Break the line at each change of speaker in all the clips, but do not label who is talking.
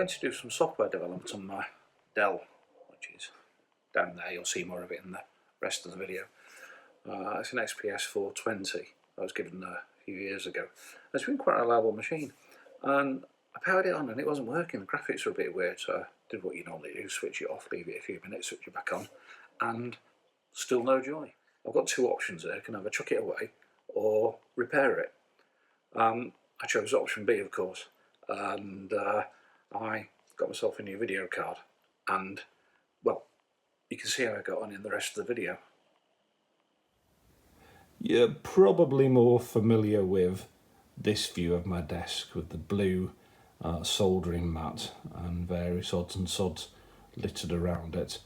going to do some software development on my Dell, which is down there. You'll see more of it in the rest of the video. It's an XPS 420 I was given a few years ago. It's been quite a reliable machine, and I powered it on and it wasn't working. The graphics were a bit weird, so I did what you normally do, switch it off, leave it a few minutes, switch it back on, and still no joy. I've got two options there. I can either chuck it away or repair it. I chose option B, of course, and I got myself a new video card, and well, you can see how I got on in the rest of the video.
You're probably more familiar with this view of my desk with the blue soldering mat and various odds and sods littered around it.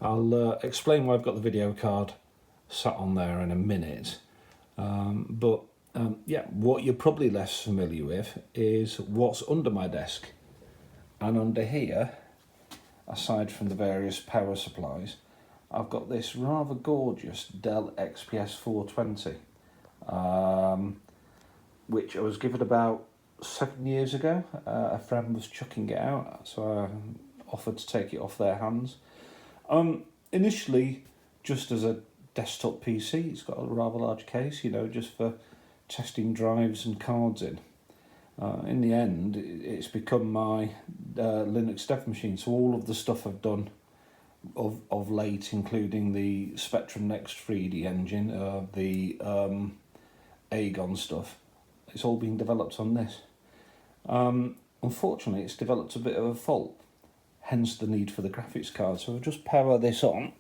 I'll explain why I've got the video card sat on there in a minute, yeah, what you're probably less familiar with is what's under my desk. And under here, aside from the various power supplies, I've got this rather gorgeous Dell XPS 420, which I was given about 7 years ago. A friend was chucking it out, so I offered to take it off their hands. Initially, just as a desktop PC, it's got a rather large case, you know, just for testing drives and cards in. In the end, it's become my Linux dev machine, so all of the stuff I've done of late, including the Spectrum Next 3D engine, the Agon stuff, it's all been developed on this. Unfortunately, it's developed a bit of a fault, hence the need for the graphics card. So I'll just power this on.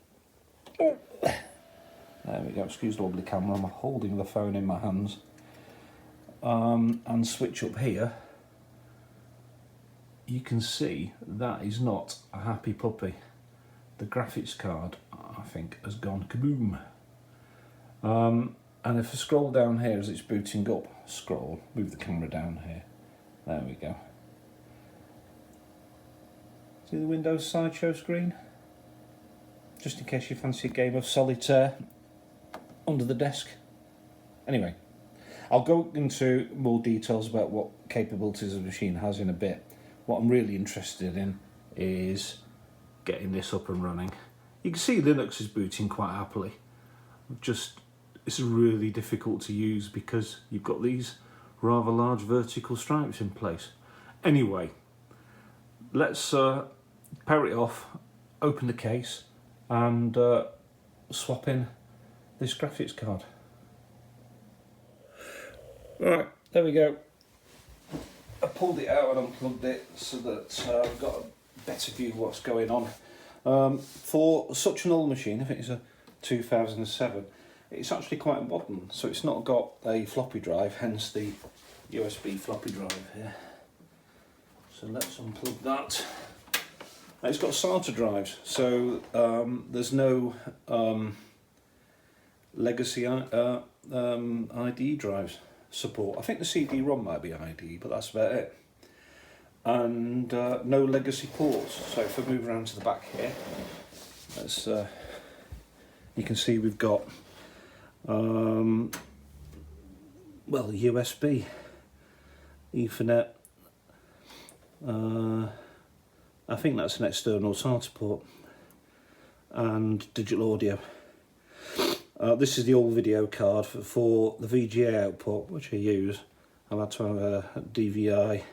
There we go, excuse the wobbly camera, I'm holding the phone in my hands. And switch up here. You can see that is not a happy puppy. The graphics card, I think, has gone kaboom. And if I scroll down here as it's booting up, move the camera down here. There we go. See the Windows slideshow screen? Just in case you fancy a game of solitaire under the desk. Anyway, I'll go into more details about what capabilities the machine has in a bit. What I'm really interested in is getting this up and running. You can see Linux is booting quite happily. It's really difficult to use because you've got these rather large vertical stripes in place. Anyway, let's power it off, open the case, and swap in this graphics card. Right, there we go. I pulled it out and unplugged it so that I've got a better view of what's going on. For such an old machine, I think it's a 2007, it's actually quite modern, so it's not got a floppy drive, hence the USB floppy drive here. So let's unplug that. It's got SATA drives, so there's no legacy ID drives support. I think the CD-ROM might be ID, but that's about it. And no legacy ports. So if I move around to the back here, that's, you can see we've got well, USB, Ethernet. I think that's an external SATA port, and digital audio. This is the old video card for the VGA output, which I use. I've had to have a DVI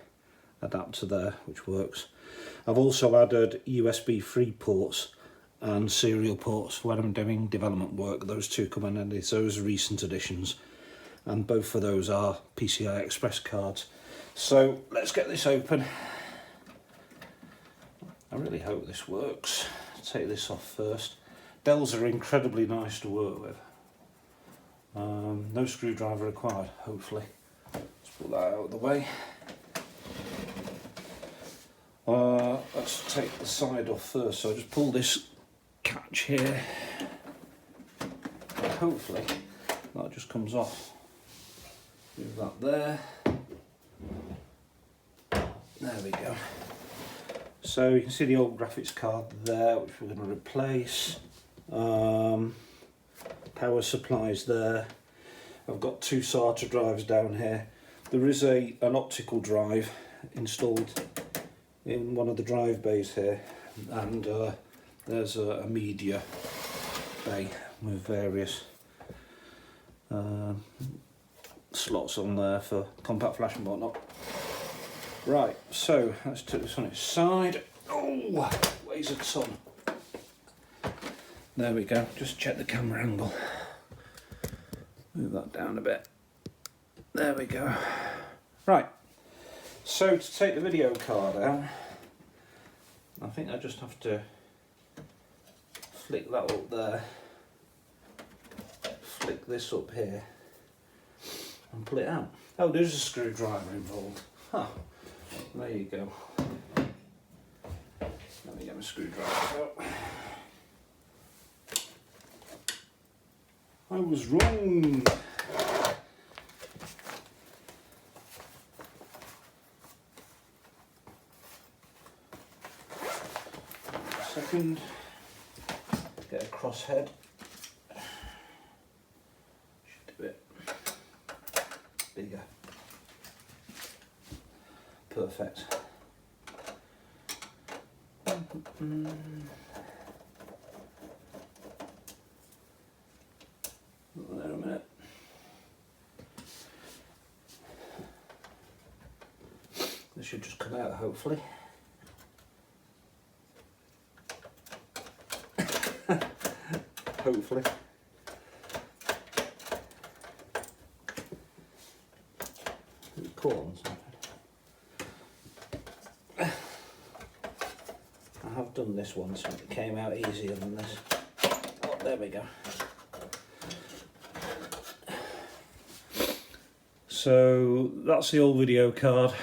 adapter there, which works. I've also added USB 3 ports and serial ports when I'm doing development work. Those two come in handy. Those are recent additions, and both of those are PCI Express cards. So let's get this open. I really hope this works. Take this off first. Dells are incredibly nice to work with. No screwdriver required, hopefully. Let's put that out of the way. Let's take the side off first. So I just pull this catch here. And hopefully that just comes off. Move that there. There we go. So you can see the old graphics card there, which we're going to replace. Power supplies there. I've got two SATA drives down here. There is an optical drive installed in one of the drive bays here, and there's a media bay with various slots on there for compact flash and whatnot. Right, so let's put this on its side. Oh, weighs a ton. There we go, just check the camera angle. Move that down a bit. There we go. Right, so to take the video card out, I think I just have to flick that up there, flick this up here, and pull it out. Oh, there's a screwdriver involved. Huh. There you go. Let me get my screwdriver out. I was wrong. Second, get a crosshead. Should do it bigger. Perfect. There a minute. This should just come out, hopefully. Hopefully. Is it caught on something? I have done this once and it came out easier than this. Oh, there we go. So that's the old video card.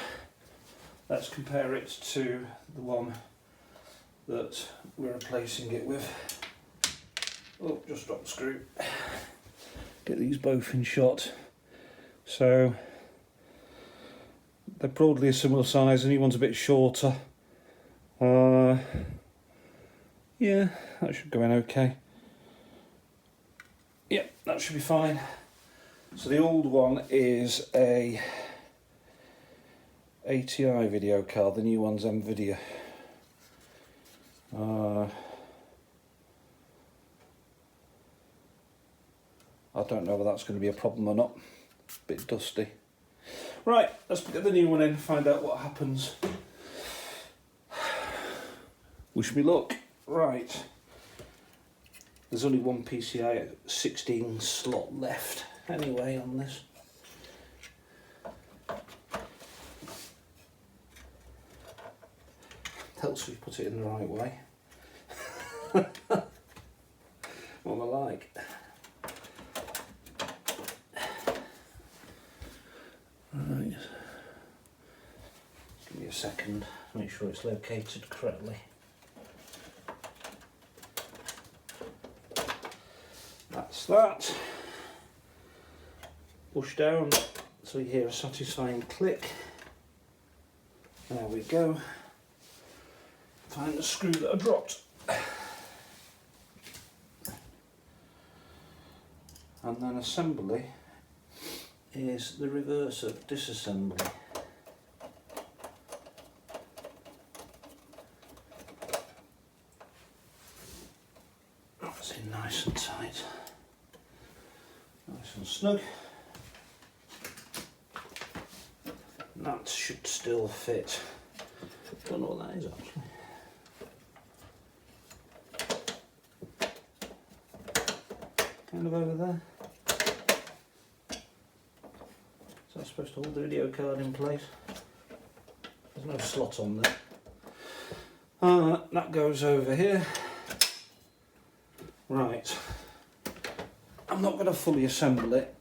Let's compare it to the one that we're replacing it with. Oh, just dropped the screw. Get these both in shot. So they're broadly a similar size. The new one's a bit shorter. Yeah, that should go in okay. Yeah, that should be fine. So the old one is a ATI video card. The new one's NVIDIA. I don't know whether that's going to be a problem or not. Bit dusty. Right, let's put the new one in, find out what happens. Wish me luck. Right. There's only one PCI 16 slot left anyway on this. Helps if you put it in the right way. What I like. Right. Give me a second, make sure it's located correctly. That's that. Push down so you hear a satisfying click. There we go. Find the screw that I dropped. And then assembly is the reverse of disassembly. That's in nice and tight. Nice and snug. And that should still fit. Don't know what that is actually. Kind of over there. So I'm supposed to hold the video card in place. There's no slot on there. That goes over here. Right. I'm not going to fully assemble it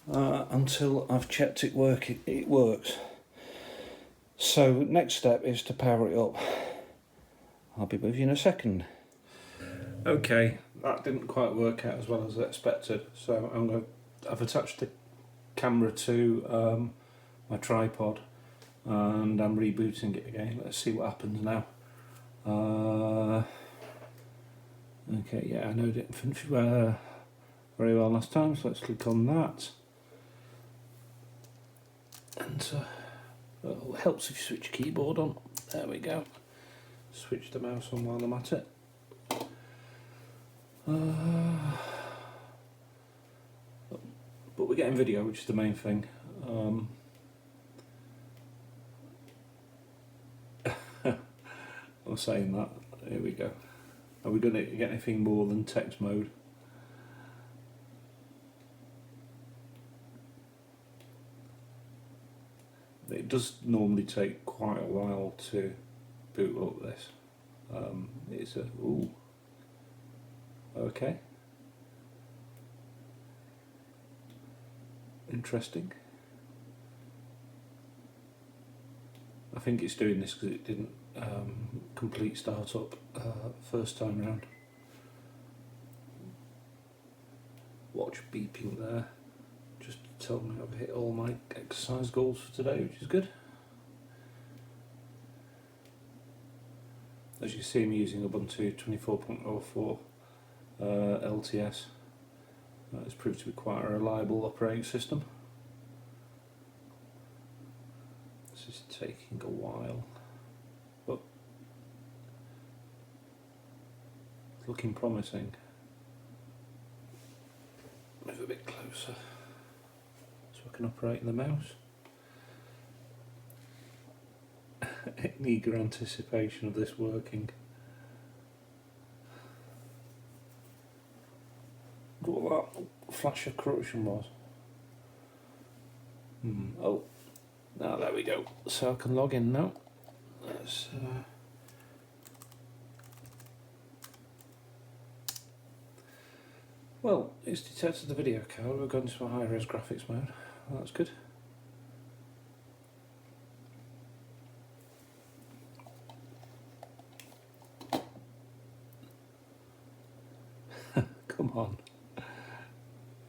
until I've checked it works. So next step is to power it up. I'll be with you in a second. Okay, that didn't quite work out as well as I expected. So I've attached the camera to my tripod and I'm rebooting it again. Let's see what happens now. Okay, yeah, I know it didn't finish very well last time, so let's click on that. And It helps if you switch your keyboard on. There we go. Switch the mouse on while I'm at it. But we're getting video, which is the main thing. I'm saying that. Here we go. Are we going to get anything more than text mode? It does normally take quite a while to boot up this. It's a ooh. Okay. Interesting. I think it's doing this because it didn't complete startup first time round. Watch beeping there, just to tell me I've hit all my exercise goals for today, which is good. As you see, I'm using Ubuntu 24.04 LTS. It's proved to be quite a reliable operating system. This is taking a while, but it's looking promising. Move a bit closer so I can operate the mouse. In eager anticipation of this working. What that flash of corruption was. Oh, now there we go. So I can log in now. Let's, well, it's detected the video card. We're going to a high-res graphics mode. Well, that's good. Come on.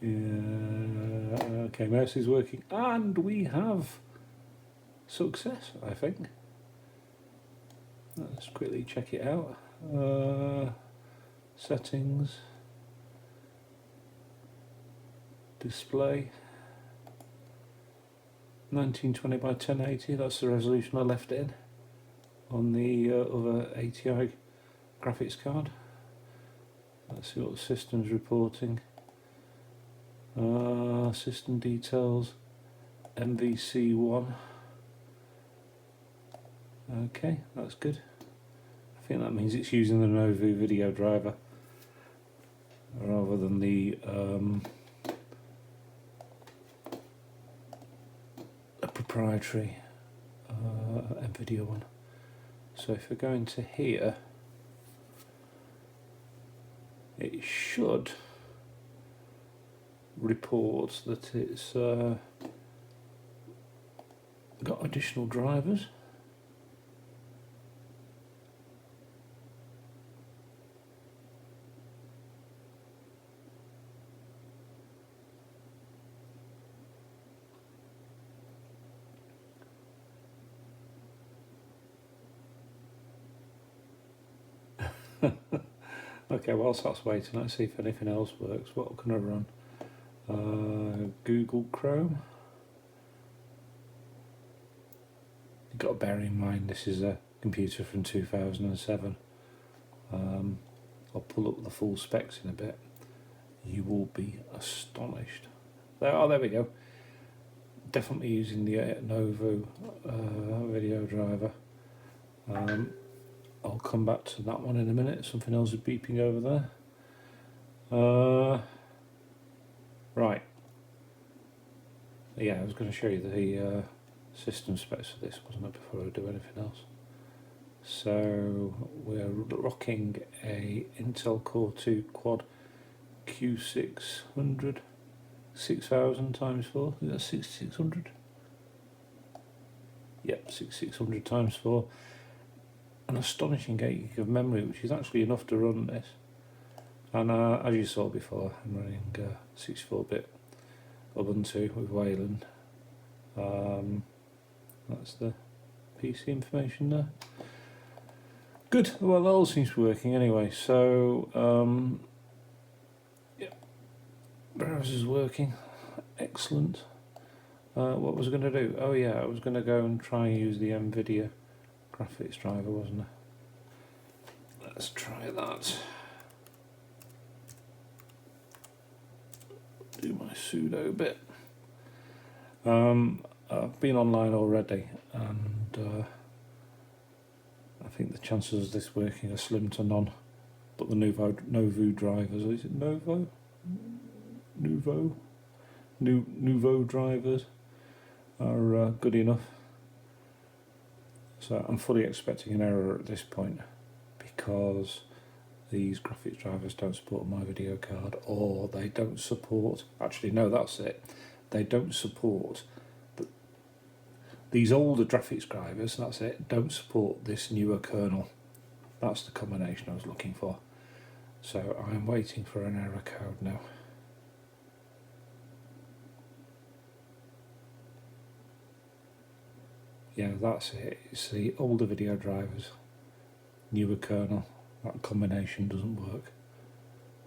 Yeah, okay, mouse is working, and we have success, I think. Let's quickly check it out. Settings, display, 1920 by 1080. That's the resolution I left in on the other ATI graphics card. Let's see what the system's reporting. System details, MVC1. Okay, that's good. I think that means it's using the Novu video driver rather than the a proprietary NVIDIA one. So if we go into here, it should report that it's got additional drivers. Okay, whilst that's waiting, let's see if anything else works. What can I run? Google Chrome. You've got to bear in mind this is a computer from 2007. I'll pull up the full specs in a bit. You will be astonished. There we go. Definitely using the Novu video driver. I'll come back to that one in a minute. Something else is beeping over there. Right. Yeah, I was going to show you the system specs for this, wasn't it, before I do anything else. So we're rocking a Intel Core 2 Quad Q600, 6000 times 4. Is that 6600? Yep, 6600 times 4. An astonishing 8 gig of memory, which is actually enough to run this. And as you saw before, I'm running 64-bit Ubuntu with Wayland. That's the PC information there. Good. Well, that all seems to be working anyway. So, yeah, browser's working. Excellent. What was I going to do? Oh yeah, I was going to go and try and use the NVIDIA graphics driver, wasn't I? Let's try that. Do my sudo bit. I've been online already, and I think the chances of this working are slim to none. But the Nouveau drivers, is it Nouveau? Nouveau drivers are good enough. So I'm fully expecting an error at this point because these graphics drivers don't support my video card, or they don't support, actually no, that's it, they don't support these older graphics drivers, that's it, don't support this newer kernel. That's the combination I was looking for. So I'm waiting for an error code now. Yeah, that's it, it's the older video drivers, newer kernel. That combination doesn't work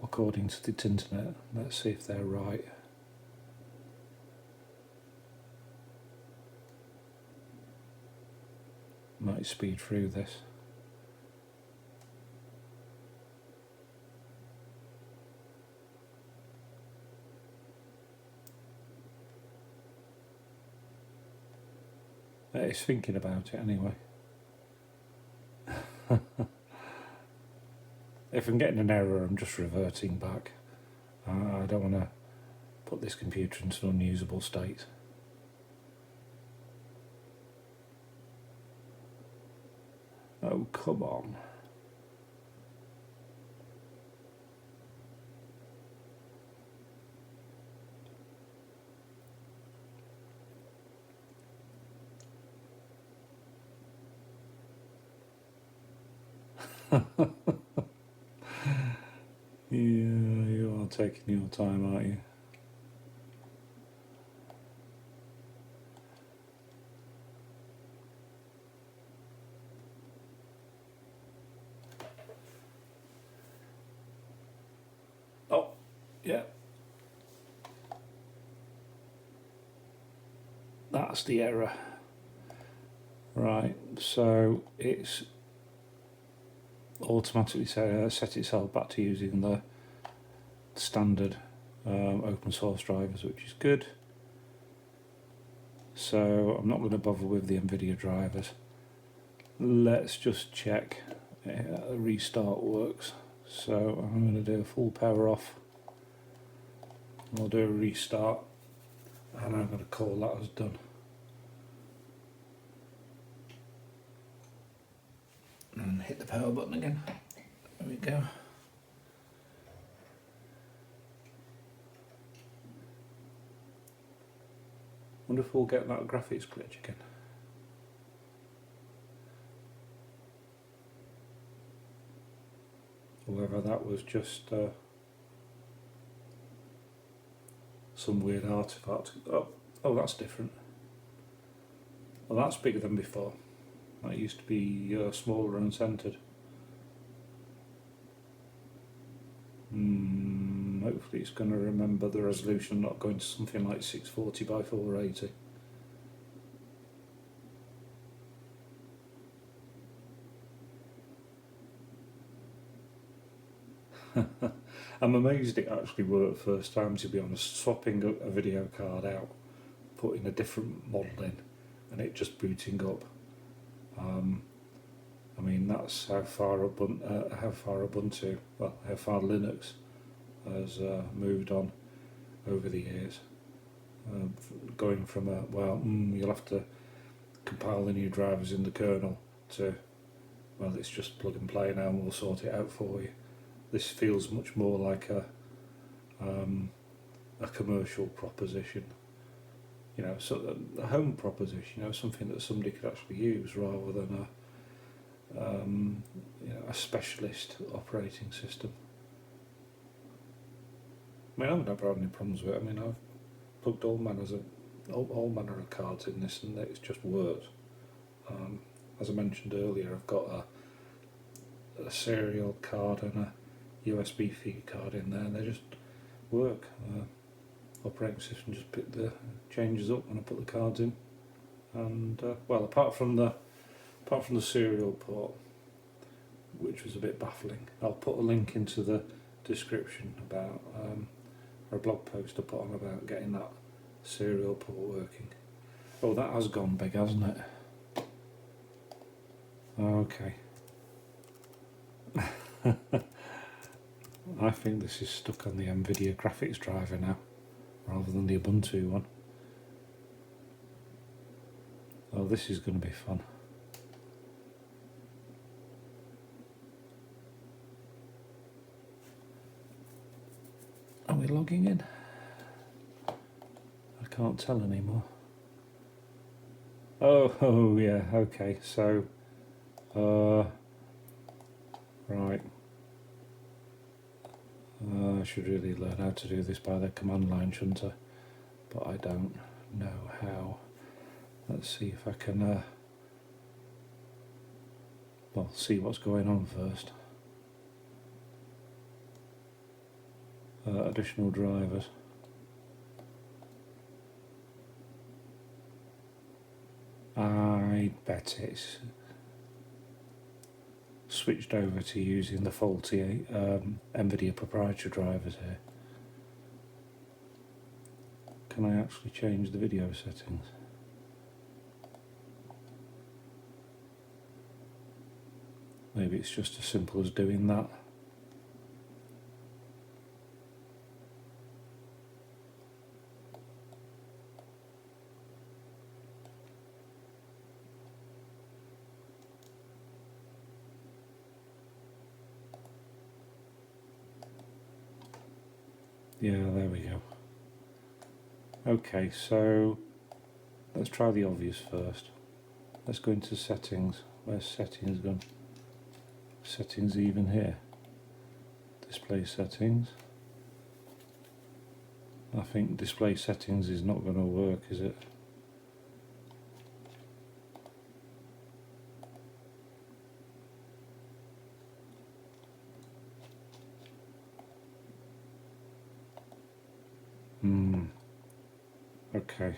according to the internet. Let's see if they're right. Might speed through this. It's thinking about it anyway. If I'm getting an error, I'm just reverting back. I don't want to put this computer into an unusable state. Oh, come on. Yeah, you are taking your time, aren't you? Oh, yeah. That's the error. Right, so it's automatically set itself back to using the standard open source drivers, which is good. So I'm not going to bother with the NVIDIA drivers. Let's just check a restart works. So I'm going to do a full power off. I'll do a restart, and I'm going to call that as done. And hit the power button again. There we go. Wonder if we'll get that graphics glitch again. Or whether that was just some weird artifact. Oh, that's different. Well, that's bigger than before. That used to be smaller and centered. Hopefully it's going to remember the resolution, not going to something like 640 by 480. I'm amazed it actually worked first time, to be honest. Swapping a video card out, putting a different model in, and it just booting up. I mean, that's how far Ubuntu, well, how far Linux has moved on over the years. Going from you'll have to compile the new drivers in the kernel to, well, it's just plug and play now and we'll sort it out for you. This feels much more like a commercial proposition, you know, so a home proposition, you know, something that somebody could actually use rather than a specialist operating system. I mean, I've never had any problems with it. I mean, I've plugged all manner of cards in this, and it's just worked. As I mentioned earlier, I've got a serial card and a USB feed card in there, and they just work. operating system just pick the changes up when I put the cards in. And well, apart from the serial port, which was a bit baffling, I'll put a link into the description about or a blog post I put on about getting that serial port working. Oh, that has gone big, hasn't it? Okay. I think this is stuck on the NVIDIA graphics driver now, rather than the Ubuntu one. Oh, this is going to be fun. Are we logging in? I can't tell anymore. Oh yeah, okay, so right. I should really learn how to do this by the command line, shouldn't I? But I don't know how. Let's see if I can well, see what's going on first. Additional drivers. I bet it's switched over to using the faulty NVIDIA proprietary drivers here. Can I actually change the video settings? Maybe it's just as simple as doing that. Yeah, there we go. Okay, so let's try the obvious first. Let's go into settings. Where's settings gone? Settings even here. Display settings. I think display settings is not going to work, is it? Okay.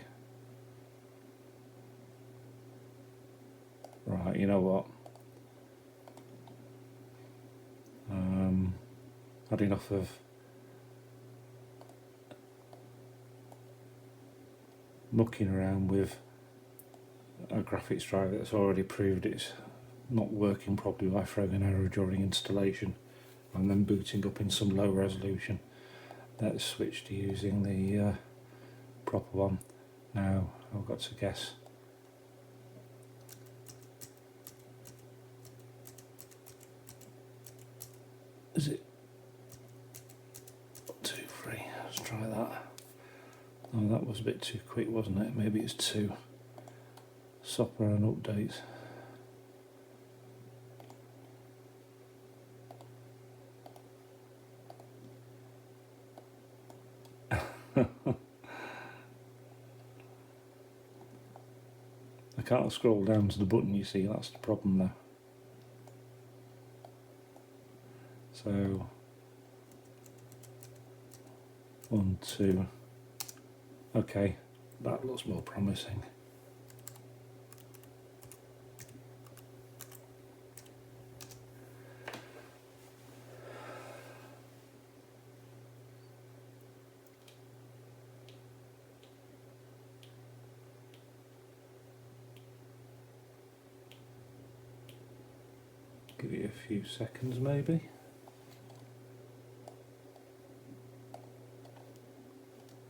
Right, you know what? Had enough of mucking around with a graphics driver that's already proved it's not working properly by throwing an error during installation and then booting up in some low resolution. Let's switch to using the proper one. Now I've got to guess. Is it 2, 3? Let's try that. Oh, that was a bit too quick, wasn't it? Maybe it's 2. Software and updates. I can't scroll down to the button, you see, that's the problem now. So 1, 2. Okay, that looks more promising. Give it a few seconds maybe.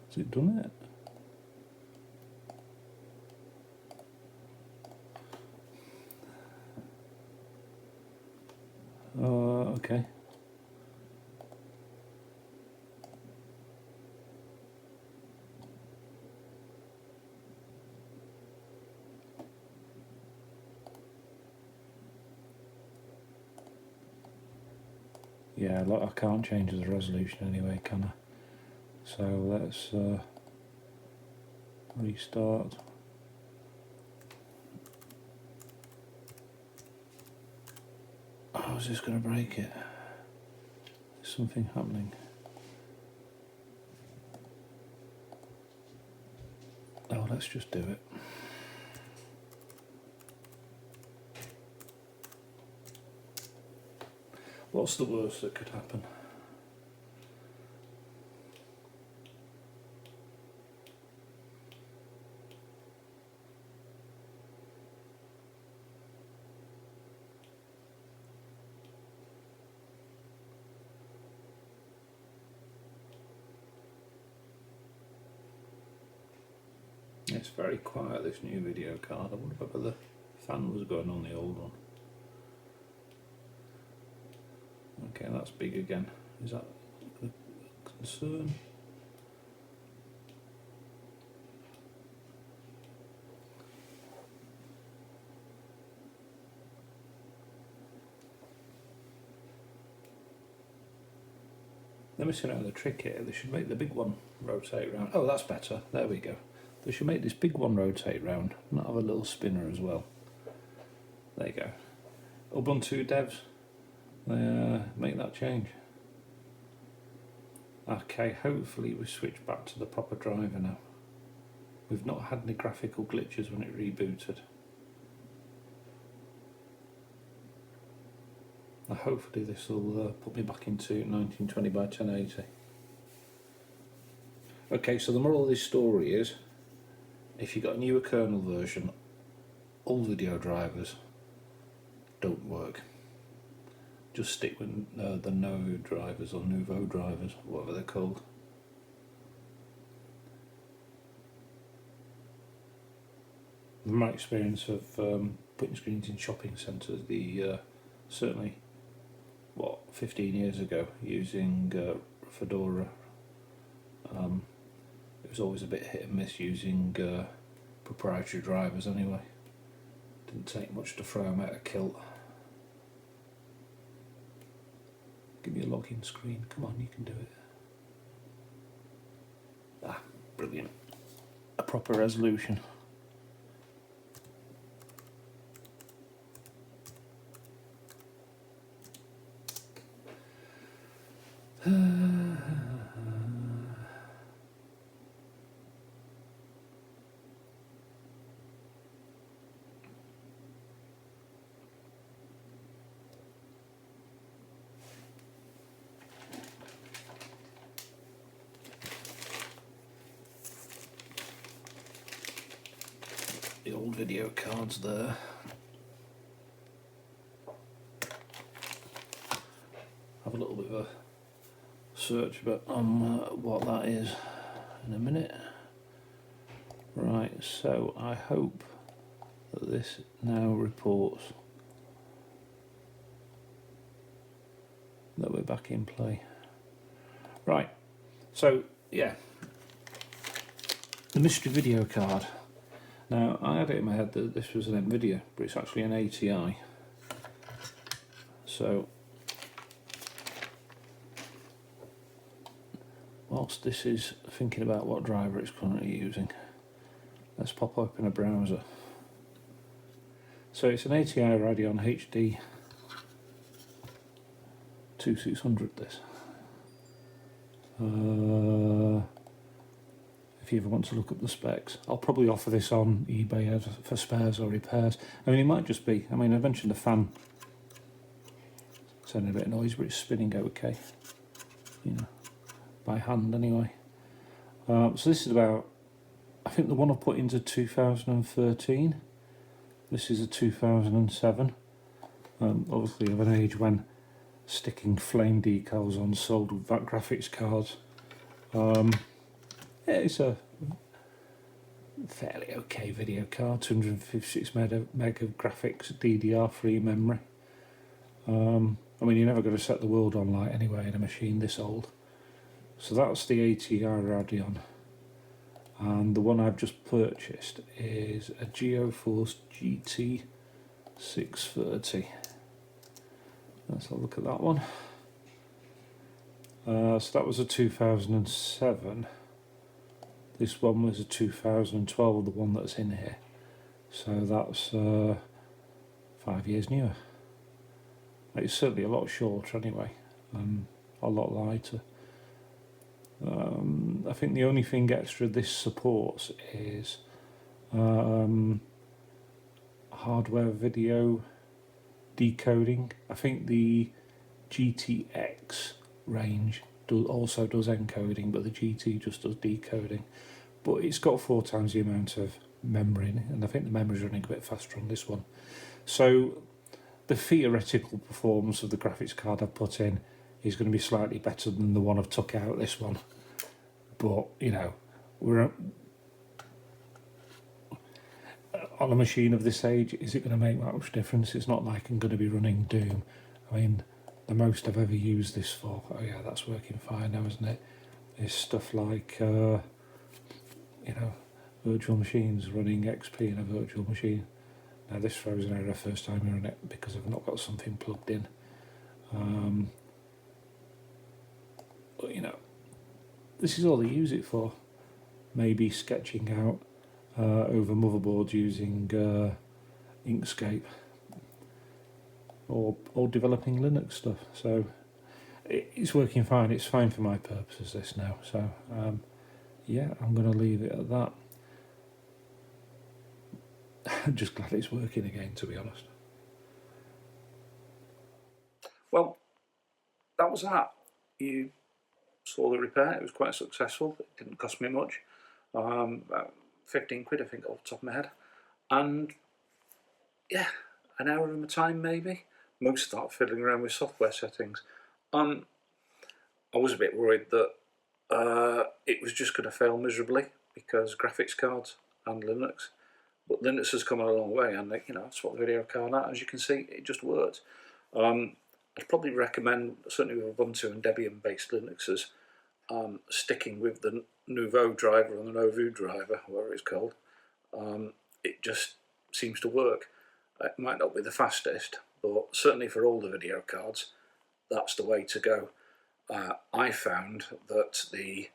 Has it done it? Okay. Yeah, look, I can't change the resolution anyway, can I? So let's restart. Oh, is this going to break it? Is something happening? let's just do it. What's the worst that could happen? It's very quiet, this new video card. I wonder whether the fan was going on the old one. Okay, that's big again. Is that a concern? They're missing out on the trick here. They should make the big one rotate round. Oh, that's better. There we go. They should make this big one rotate round, not have a little spinner as well. There you go. Ubuntu devs, make that change. Okay, hopefully we switch back to the proper driver now. We've not had any graphical glitches when it rebooted. Hopefully this will put me back into 1920 by 1080. Okay, so the moral of this story is, if you've got a newer kernel version, all video drivers don't work. Just stick with the Nouveau drivers or Nouveau drivers, whatever they're called. From my experience of putting screens in shopping centres, certainly 15 years ago, using Fedora, it was always a bit hit and miss using proprietary drivers anyway. Didn't take much to throw them out of kilt. Give me a login screen, come on, you can do it. Ah, brilliant. A proper resolution. The old video cards there. Have a little bit of a search on what that is in a minute. Right, so I hope that this now reports that we're back in play. Right, so yeah, the mystery video card. Now, I had it in my head that this was an NVIDIA, but it's actually an ATI. So, whilst this is thinking about what driver it's currently using, let's pop open a browser. So it's an ATI Radeon HD 2600 this. If you ever want to look up the specs, I'll probably offer this on eBay for spares or repairs. I mean, it might just be, I mentioned the fan sounding a bit of noise, but it's spinning okay, you know, by hand anyway. So this is about, I think the one I put into 2013, this is a 2007, obviously of an age when sticking flame decals on sold graphics cards. Yeah, it's a fairly okay video card, 256 meg of graphics, DDR3 memory. You're never going to set the world on light anyway in a machine this old. So that's the ATI Radeon. And the one I've just purchased is a GeoForce GT 630. Let's have a look at that one. So that was a 2007. This one was a 2012, the one that's in here. So that's 5 years newer. It's certainly a lot shorter anyway, a lot lighter. I think the only thing extra this supports is hardware video decoding. I think the GTX range also does encoding, but the GT just does decoding. But it's got 4 times the amount of memory in it, and I think the memory's running a bit faster on this one. So the theoretical performance of the graphics card I've put in is going to be slightly better than the one I've took out, this one. But, you know, we're on a machine of this age, is it going to make that much difference? It's not like I'm going to be running Doom. I mean, the most I've ever used this for, oh yeah, that's working fine now, isn't it? Is stuff like, you know, virtual machines, running XP in a virtual machine. Now this throws an error first time you run it because I've not got something plugged in. But you know, this is all they use it for. Maybe sketching out over motherboards using Inkscape, or developing Linux stuff. So it's working fine. It's fine for my purposes, this now. So yeah, I'm going to leave it at that. I'm just glad it's working again, to be honest.
Well, that was that. You saw the repair. It was quite successful. It didn't cost me much. About 15 quid, I think, off the top of my head. And yeah, an hour of my time maybe. Most start fiddling around with software settings. I was a bit worried that it was just going to fail miserably because graphics cards and Linux. But Linux has come a long way, and you know, that's what the video card at. As you can see, it just works. I'd probably recommend, certainly with Ubuntu and Debian-based Linuxes, sticking with the Nouveau driver and the Nouveau driver, whatever it's called. It just seems to work. It might not be the fastest, but certainly for all the video cards, that's the way to go. I found that the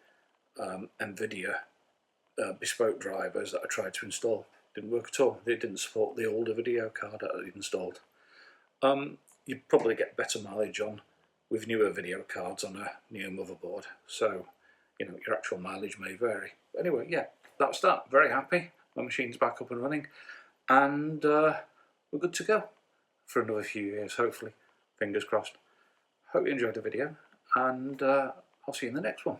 NVIDIA bespoke drivers that I tried to install didn't work at all. They didn't support the older video card that I installed. You'd probably get better mileage on with newer video cards on a new motherboard, so you know, your actual mileage may vary. But anyway, yeah, that's that. Very happy. My machine's back up and running, and we're good to go for another few years, hopefully. Fingers crossed. Hope you enjoyed the video, and I'll see you in the next one.